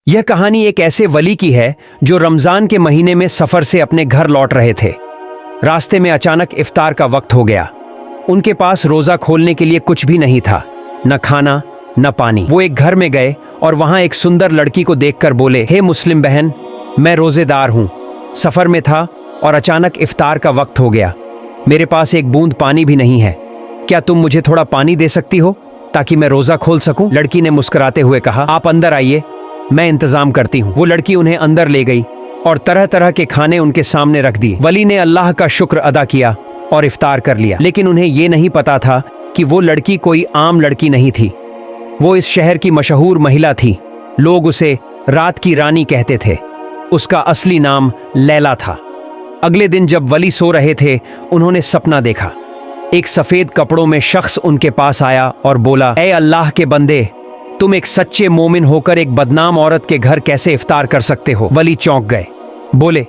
यह कहानी एक ऐसे वली की है जो रमजान के महीने में सफर से अपने घर लौट रहे थे। रास्ते में अचानक इफ्तार का वक्त हो गया। उनके पास रोजा खोलने के लिए कुछ भी नहीं था, न खाना न पानी। वो एक घर में गए और वहां एक सुंदर लड़की को देखकर बोले, हे मुस्लिम बहन, मैं रोजेदार हूं, सफर में था और अचानक इफ्तार का वक्त हो गया। मेरे पास एक बूंद पानी भी नहीं है, क्या तुम मुझे थोड़ा पानी दे सकती हो ताकि मैं रोजा खोल सकूं? लड़की ने मुस्कुराते हुए कहा, आप अंदर आइए, मैं इंतजाम करती हूँ। वो लड़की उन्हें अंदर ले गई और तरह तरह के खाने उनके सामने रख दिए। वली ने अल्लाह का शुक्र अदा किया और इफ्तार कर लिया। लेकिन उन्हें ये नहीं पता था कि वो लड़की कोई आम लड़की नहीं थी। वो इस शहर की मशहूर महिला थी। लोग उसे रात की रानी कहते थे। उसका असली नाम लैला था। अगले दिन जब वली सो रहे थे, उन्होंने सपना देखा। एक सफेद कपड़ों में शख्स उनके पास आया और बोला, ऐ अल्लाह के बंदे, तुम एक सच्चे मोमिन होकर एक बदनाम औरत के घर कैसे इफ्तार कर सकते हो? वली चौंक गए, बोले,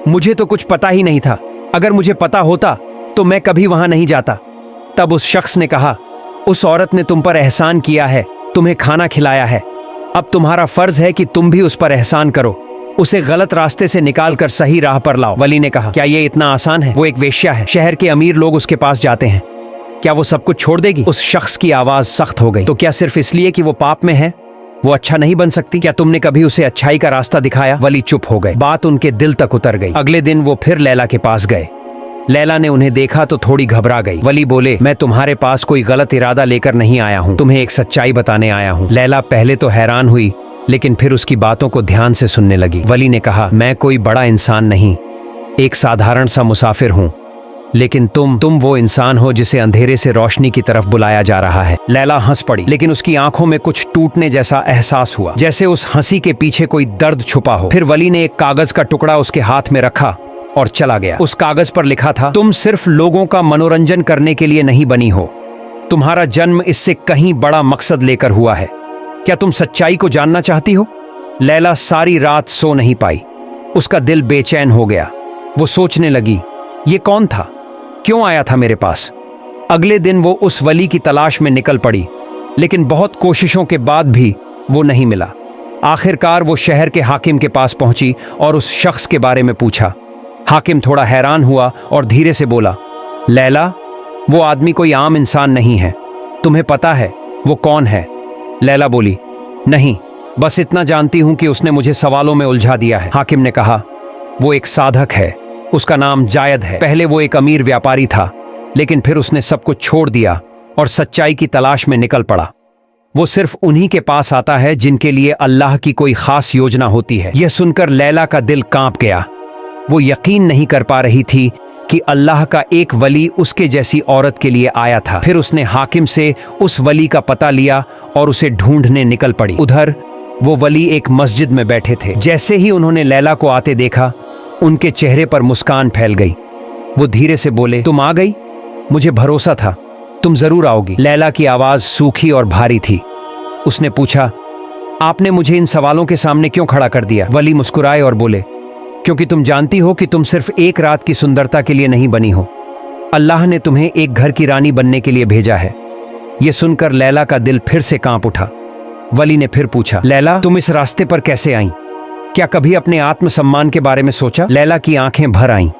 मुझे तो कुछ पता ही नहीं था। अगर मुझे पता होता तो मैं कभी वहां नहीं जाता। तब उस शख्स ने कहा, उस औरत ने तुम पर एहसान किया है, तुम्हें खाना खिलाया है। अब तुम्हारा फर्ज है कि तुम भी उस पर एहसान करो, उसे गलत रास्ते से निकालकर सही राह पर लाओ। वली ने कहा, क्या ये इतना आसान है? वो एक वेश्या है, शहर के अमीर लोग उसके पास जाते हैं, क्या वो सब कुछ छोड़ देगी? उस शख्स की आवाज सख्त हो गई। तो क्या सिर्फ इसलिए कि वो पाप में है वो अच्छा नहीं बन सकती? क्या तुमने कभी उसे अच्छाई का रास्ता दिखाया? वली चुप हो गए। बात उनके दिल तक उतर गई। अगले दिन वो फिर लैला के पास गए। लैला ने उन्हें देखा तो थोड़ी घबरा गई। वली बोले, मैं तुम्हारे पास कोई गलत इरादा लेकर नहीं आया हूँ, तुम्हें एक सच्चाई बताने आया हूँ। लैला पहले तो हैरान हुई, लेकिन फिर उसकी बातों को ध्यान से सुनने लगी। वली ने कहा, मैं कोई बड़ा इंसान नहीं, एक साधारण सा मुसाफिर हूँ, लेकिन तुम वो इंसान हो जिसे अंधेरे से रोशनी की तरफ बुलाया जा रहा है। लैला हंस पड़ी, लेकिन उसकी आंखों में कुछ टूटने जैसा एहसास हुआ, जैसे उस हंसी के पीछे कोई दर्द छुपा हो। फिर वली ने एक कागज का टुकड़ा उसके हाथ में रखा और चला गया। उस कागज पर लिखा था, तुम सिर्फ लोगों का मनोरंजन करने के लिए नहीं बनी हो, तुम्हारा जन्म इससे कहीं बड़ा मकसद लेकर हुआ है। क्या तुम सच्चाई को जानना चाहती हो? लैला सारी रात सो नहीं पाई। उसका दिल बेचैन हो गया। वो सोचने लगी, ये कौन था, क्यों आया था मेरे पास? अगले दिन वो उस वली की तलाश में निकल पड़ी, लेकिन बहुत कोशिशों के बाद भी वो नहीं मिला। आखिरकार वो शहर के हाकिम के पास पहुंची और उस शख्स के बारे में पूछा। हाकिम थोड़ा हैरान हुआ और धीरे से बोला, लैला, वो आदमी कोई आम इंसान नहीं है, तुम्हें पता है वो कौन है? लैला बोली, नहीं, बस इतना जानती हूं कि उसने मुझे सवालों में उलझा दिया है। हाकिम ने कहा, वो एक साधक है, उसका नाम जायद है। पहले वो एक अमीर व्यापारी था, लेकिन फिर उसने सब कुछ छोड़ दिया और सच्चाई की तलाश में निकल पड़ा। वो सिर्फ उन्हीं के पास आता है जिनके लिए अल्लाह की कोई खास योजना होती है। यह सुनकर लैला का दिल कांप गया। वो यकीन नहीं कर पा रही थी कि अल्लाह का एक वली उसके जैसी औरत के लिए आया था। फिर उसने हाकिम से उस वली का पता लिया और उसे ढूंढने निकल पड़ी। उधर वो वली एक मस्जिद में बैठे थे। जैसे ही उन्होंने लैला को आते देखा, उनके चेहरे पर मुस्कान फैल गई। वो धीरे से बोले, तुम आ गई, मुझे भरोसा था तुम जरूर आओगी। लैला की आवाज सूखी और भारी थी। उसने पूछा, आपने मुझे इन सवालों के सामने क्यों खड़ा कर दिया? वली मुस्कुराए और बोले, क्योंकि तुम जानती हो कि तुम सिर्फ एक रात की सुंदरता के लिए नहीं बनी हो, अल्लाह ने तुम्हें एक घर की रानी बनने के लिए भेजा है। यह सुनकर लैला का दिल फिर से कांप उठा। वली ने फिर पूछा, लैला, तुम इस रास्ते पर कैसे आई? क्या कभी अपने आत्मसम्मान के बारे में सोचा? लैला की आंखें भर आईं।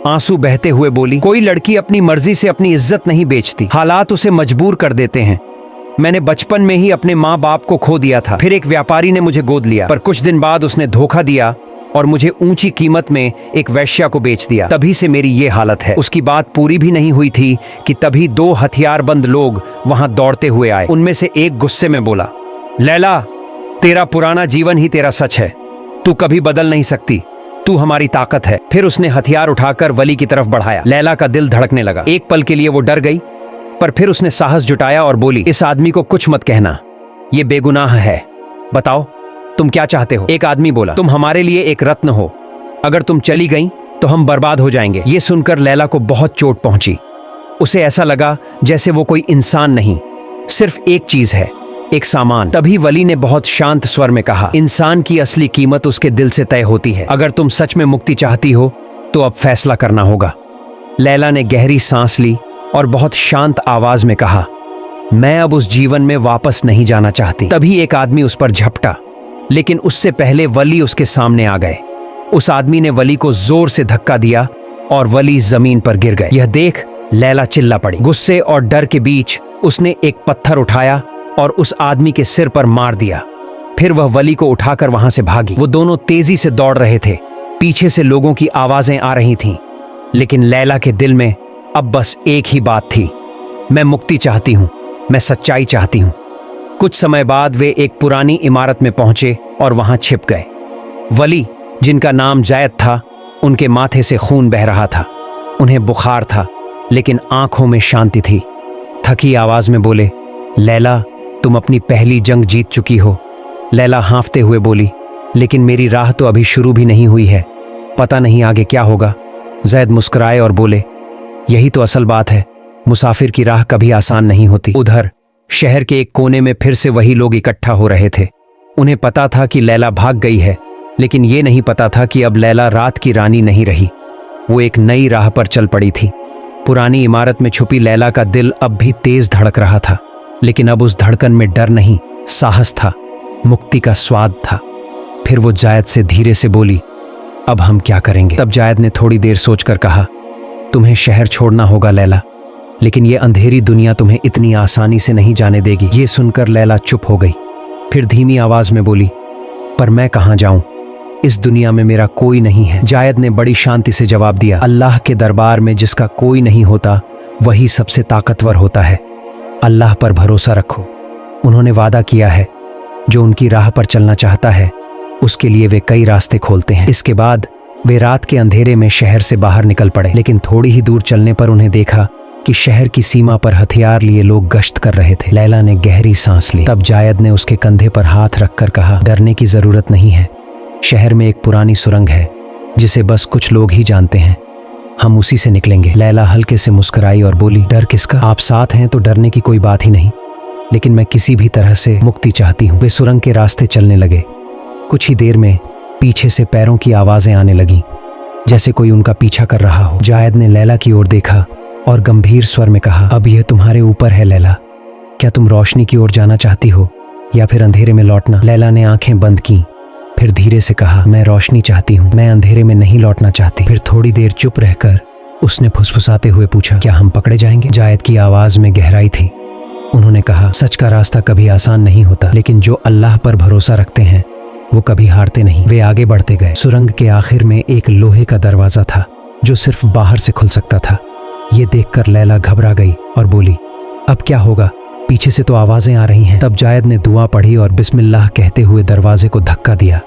आंसू बहते हुए बोली, कोई लड़की अपनी मर्जी से अपनी इज्जत नहीं बेचती, हालात उसे मजबूर कर देते हैं। मैंने बचपन में ही अपने माँ बाप को खो दिया था, फिर एक व्यापारी ने मुझे गोद लिया, पर कुछ दिन बाद उसने धोखा दिया और मुझे ऊंची कीमत में एक वैश्या को बेच दिया। तभी से मेरी ये हालत है। उसकी बात पूरी भी नहीं हुई थी कि तभी 2 हथियारबंद लोग वहां दौड़ते हुए आए। उनमें से एक गुस्से में बोला, लैला, तेरा पुराना जीवन ही तेरा सच है, तू कभी बदल नहीं सकती, तू हमारी ताकत है। फिर उसने हथियार उठाकर वली की तरफ बढ़ाया। लैला का दिल धड़कने लगा। एक पल के लिए वो डर गई, पर फिर उसने साहस जुटाया और बोली, इस आदमी को कुछ मत कहना, ये बेगुनाह है, बताओ तुम क्या चाहते हो? एक आदमी बोला, तुम हमारे लिए एक रत्न हो, अगर तुम चली गई तो हम बर्बाद हो जाएंगे। ये सुनकर लैला को बहुत चोट पहुंची। उसे ऐसा लगा जैसे वो कोई इंसान नहीं, सिर्फ एक चीज है, एक सामान। तभी वली ने बहुत शांत स्वर में कहा, इंसान की असली कीमत उसके दिल से तय होती है। अगर तुम सच में मुक्ति चाहती हो तो अब फैसला करना होगा। लैला ने गहरी सांस ली और बहुत शांत आवाज में कहा, मैं अब उस जीवन में वापस नहीं जाना चाहती। तभी एक आदमी उस पर झपटा, लेकिन उससे पहले वली उसके सामने आ गए। उस आदमी ने वली को जोर से धक्का दिया और वली जमीन पर गिर गए। यह देख लैला चिल्ला पड़ी। गुस्से और डर के बीच उसने एक पत्थर उठाया और उस आदमी के सिर पर मार दिया। फिर वह वली को उठाकर वहां से भागी। वो दोनों तेजी से दौड़ रहे थे। पीछे से लोगों की आवाजें आ रही थीं, लेकिन लैला के दिल में अब बस एक ही बात थी, मैं मुक्ति चाहती हूं, मैं सच्चाई चाहती हूं। कुछ समय बाद वे एक पुरानी इमारत में पहुंचे और वहां छिप गए। वली, जिनका नाम जायद था, उनके माथे से खून बह रहा था। उन्हें बुखार था, लेकिन आंखों में शांति थी। थकी आवाज में बोले, लैला, तुम अपनी पहली जंग जीत चुकी हो। लैला हाँफते हुए बोली, लेकिन मेरी राह तो अभी शुरू भी नहीं हुई है, पता नहीं आगे क्या होगा। जैद मुस्कुराए और बोले, यही तो असल बात है, मुसाफिर की राह कभी आसान नहीं होती। उधर शहर के एक कोने में फिर से वही लोग इकट्ठा हो रहे थे। उन्हें पता था कि लैला भाग गई है, लेकिन ये नहीं पता था कि अब लैला रात की रानी नहीं रही, वो एक नई राह पर चल पड़ी थी। पुरानी इमारत में छुपी लैला का दिल अब भी तेज धड़क रहा था, लेकिन अब उस धड़कन में डर नहीं, साहस था, मुक्ति का स्वाद था। फिर वो जायद से धीरे से बोली, अब हम क्या करेंगे? तब जायद ने थोड़ी देर सोचकर कहा, तुम्हें शहर छोड़ना होगा लैला, लेकिन ये अंधेरी दुनिया तुम्हें इतनी आसानी से नहीं जाने देगी। ये सुनकर लैला चुप हो गई। फिर धीमी आवाज में बोली, पर मैं कहाँ जाऊं? इस दुनिया में मेरा कोई नहीं है। जायद ने बड़ी शांति से जवाब दिया, अल्लाह के दरबार में जिसका कोई नहीं होता, वही सबसे ताकतवर होता है। अल्लाह पर भरोसा रखो। उन्होंने वादा किया है, जो उनकी राह पर चलना चाहता है, उसके लिए वे कई रास्ते खोलते हैं। इसके बाद वे रात के अंधेरे में शहर से बाहर निकल पड़े, लेकिन थोड़ी ही दूर चलने पर उन्हें देखा कि शहर की सीमा पर हथियार लिए लोग गश्त कर रहे थे। लैला ने गहरी सांस ली। तब जायद ने उसके कंधे पर हाथ रखकर कहा, डरने की जरूरत नहीं है। शहर में एक पुरानी सुरंग है, जिसे बस कुछ लोग ही जानते हैं। हम उसी से निकलेंगे। लैला हल्के से मुस्कुराई और बोली, डर किसका? आप साथ हैं तो डरने की कोई बात ही नहीं, लेकिन मैं किसी भी तरह से मुक्ति चाहती हूँ। वे सुरंग के रास्ते चलने लगे। कुछ ही देर में पीछे से पैरों की आवाजें आने लगीं, जैसे कोई उनका पीछा कर रहा हो। जायद ने लैला की ओर देखा और गंभीर स्वर में कहा, अब यह तुम्हारे ऊपर है लैला। क्या तुम रोशनी की ओर जाना चाहती हो या फिर अंधेरे में लौटना? लैला ने आंखें बंद की, फिर धीरे से कहा, मैं रोशनी चाहती हूँ, मैं अंधेरे में नहीं लौटना चाहती। फिर थोड़ी देर चुप रहकर उसने फुसफुसाते हुए पूछा, क्या हम पकड़े जाएंगे? जायद की आवाज में गहराई थी। उन्होंने कहा, सच का रास्ता कभी आसान नहीं होता, लेकिन जो अल्लाह पर भरोसा रखते हैं वो कभी हारते नहीं। वे आगे बढ़ते गए। सुरंग के आखिर में एक लोहे का दरवाजा था, जो सिर्फ बाहर से खुल सकता था। ये देखकर लैला घबरा गई और बोली, अब क्या होगा? पीछे से तो आवाजें आ रही हैं। तब जायद ने दुआ पढ़ी और बिस्मिल्लाह कहते हुए दरवाजे को धक्का दिया।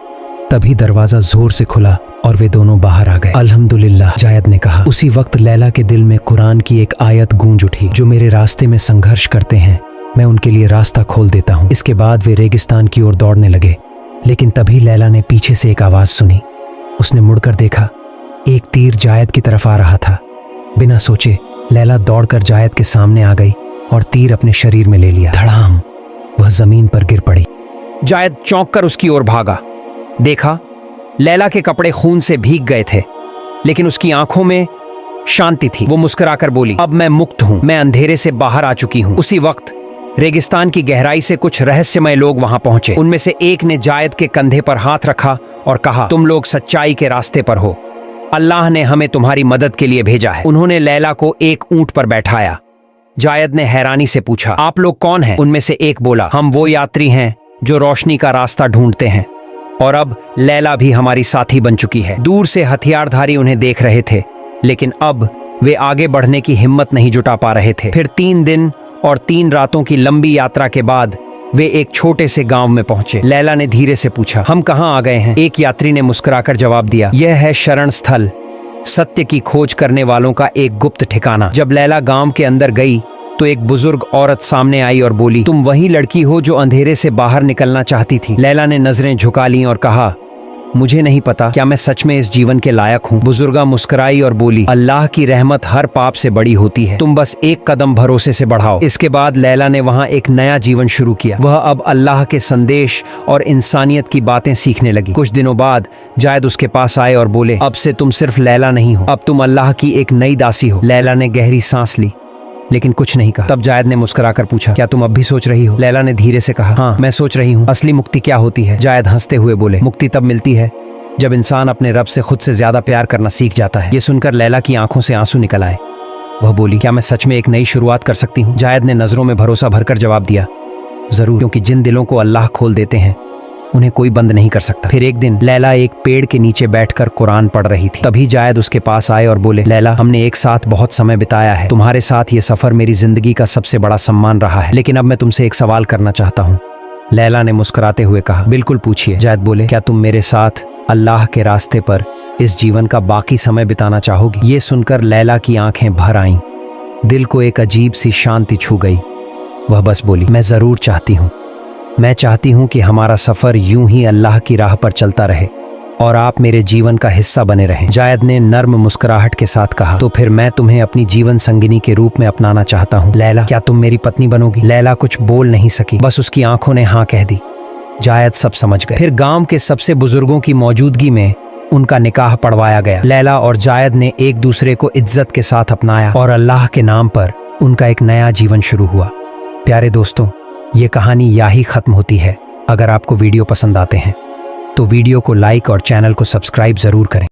तभी दरवाजा जोर से खुला और वे दोनों बाहर आ गए। अल्हम्दुलिल्लाह, जायद ने कहा। उसी वक्त लैला के दिल में कुरान की एक आयत गूंज उठी, जो मेरे रास्ते में संघर्ष करते हैं, मैं उनके लिए रास्ता खोल देता हूँ। इसके बाद वे रेगिस्तान की ओर दौड़ने लगे, लेकिन तभी लैला ने पीछे से एक आवाज सुनी। उसने मुड़कर देखा, एक तीर जायद की तरफ आ रहा था। बिना सोचे लैला दौड़कर जायद के सामने आ गई और तीर अपने शरीर में ले लिया। धड़ाम, वह जमीन पर गिर पड़ी। जायद चौंक कर उसकी ओर भागा। देखा, लैला के कपड़े खून से भीग गए थे, लेकिन उसकी आंखों में शांति थी। वो मुस्कुराकर बोली, अब मैं मुक्त हूं, मैं अंधेरे से बाहर आ चुकी हूं। उसी वक्त रेगिस्तान की गहराई से कुछ रहस्यमय लोग वहां पहुंचे। उनमें से एक ने जायद के कंधे पर हाथ रखा और कहा, तुम लोग सच्चाई के रास्ते पर हो, अल्लाह ने हमें तुम्हारी मदद के लिए भेजा है। उन्होंने लैला को एक ऊंट पर बैठाया। जायद ने हैरानी से पूछा, आप लोग कौन हैं? उनमें से एक बोला, हम वो यात्री हैं जो रोशनी का रास्ता ढूंढते हैं, और अब लैला भी हमारी साथी बन चुकी है। दूर से हथियारधारी उन्हें देख रहे थे, लेकिन अब वे आगे बढ़ने की हिम्मत नहीं जुटा पा रहे थे। फिर 3 दिन और 3 रातों की लंबी यात्रा के बाद वे एक छोटे से गांव में पहुंचे। लैला ने धीरे से पूछा, हम कहां आ गए हैं? एक यात्री ने मुस्कुराकर जवाब दिया, यह है शरण स्थल, सत्य की खोज करने वालों का एक गुप्त ठिकाना। जब लैला गांव के अंदर गई तो एक बुजुर्ग औरत सामने आई और बोली, तुम वही लड़की हो जो अंधेरे से बाहर निकलना चाहती थी? लैला ने नजरें झुका लीं और कहा, मुझे नहीं पता, क्या मैं सच में इस जीवन के लायक हूँ? बुजुर्गा मुस्कुराई और बोली, अल्लाह की रहमत हर पाप से बड़ी होती है, तुम बस एक कदम भरोसे से बढ़ाओ। इसके बाद लैला ने वहाँ एक नया जीवन शुरू किया। वह अब अल्लाह के संदेश और इंसानियत की बातें सीखने लगी। कुछ दिनों बाद जायद उसके पास आए और बोले, अब से तुम सिर्फ लैला नहीं हो, अब तुम अल्लाह की एक नई दासी हो। लैला ने गहरी सांस ली लेकिन कुछ नहीं कहा। तब जायद ने मुस्कुराकर पूछा, क्या तुम अब भी सोच रही हो? लैला ने धीरे से कहा, हाँ मैं सोच रही हूँ। असली मुक्ति क्या होती है? जायद हंसते हुए बोले, मुक्ति तब मिलती है जब इंसान अपने रब से खुद से ज्यादा प्यार करना सीख जाता है। ये सुनकर लैला की आंखों से आंसू निकल आए। वह बोली, क्या मैं सच में एक नई शुरुआत कर सकती हूँ? जायद ने नजरों में भरोसा भरकर जवाब दिया, जरूर, क्योंकि जिन दिलों को अल्लाह खोल देते हैं उन्हें कोई बंद नहीं कर सकता। फिर एक दिन लैला एक पेड़ के नीचे बैठकर कुरान पढ़ रही थी। तभी जायद उसके पास आए और बोले, लैला, हमने एक साथ बहुत समय बिताया है। तुम्हारे साथ ये सफर मेरी जिंदगी का सबसे बड़ा सम्मान रहा है। लेकिन अब मैं तुमसे एक सवाल करना चाहता हूँ। लैला ने मुस्कुराते हुए कहा, बिल्कुल पूछिए। जायद बोले, क्या तुम मेरे साथ अल्लाह के रास्ते पर इस जीवन का बाकी समय बिताना चाहोगी? ये सुनकर लैला की आंखें भर आईं। दिल को एक अजीब सी शांति छू गई। वह बस बोली, मैं जरूर चाहती हूँ। मैं चाहती हूँ कि हमारा सफर यूं ही अल्लाह की राह पर चलता रहे और आप मेरे जीवन का हिस्सा बने रहें। जायद ने नर्म मुस्कुराहट के साथ कहा, तो फिर मैं तुम्हें अपनी जीवन संगिनी के रूप में अपनाना चाहता हूँ। लैला, क्या तुम मेरी पत्नी बनोगी? लैला कुछ बोल नहीं सकी, बस उसकी आंखों ने हाँ कह दी। जायद सब समझ गए। फिर गांव के सबसे बुजुर्गों की मौजूदगी में उनका निकाह पढ़वाया गया। लैला और जायद ने एक दूसरे को इज्जत के साथ अपनाया और अल्लाह के नाम पर उनका एक नया जीवन शुरू हुआ। प्यारे दोस्तों, ये कहानी यहीं खत्म होती है। अगर आपको वीडियो पसंद आते हैं तो वीडियो को लाइक और चैनल को सब्सक्राइब जरूर करें।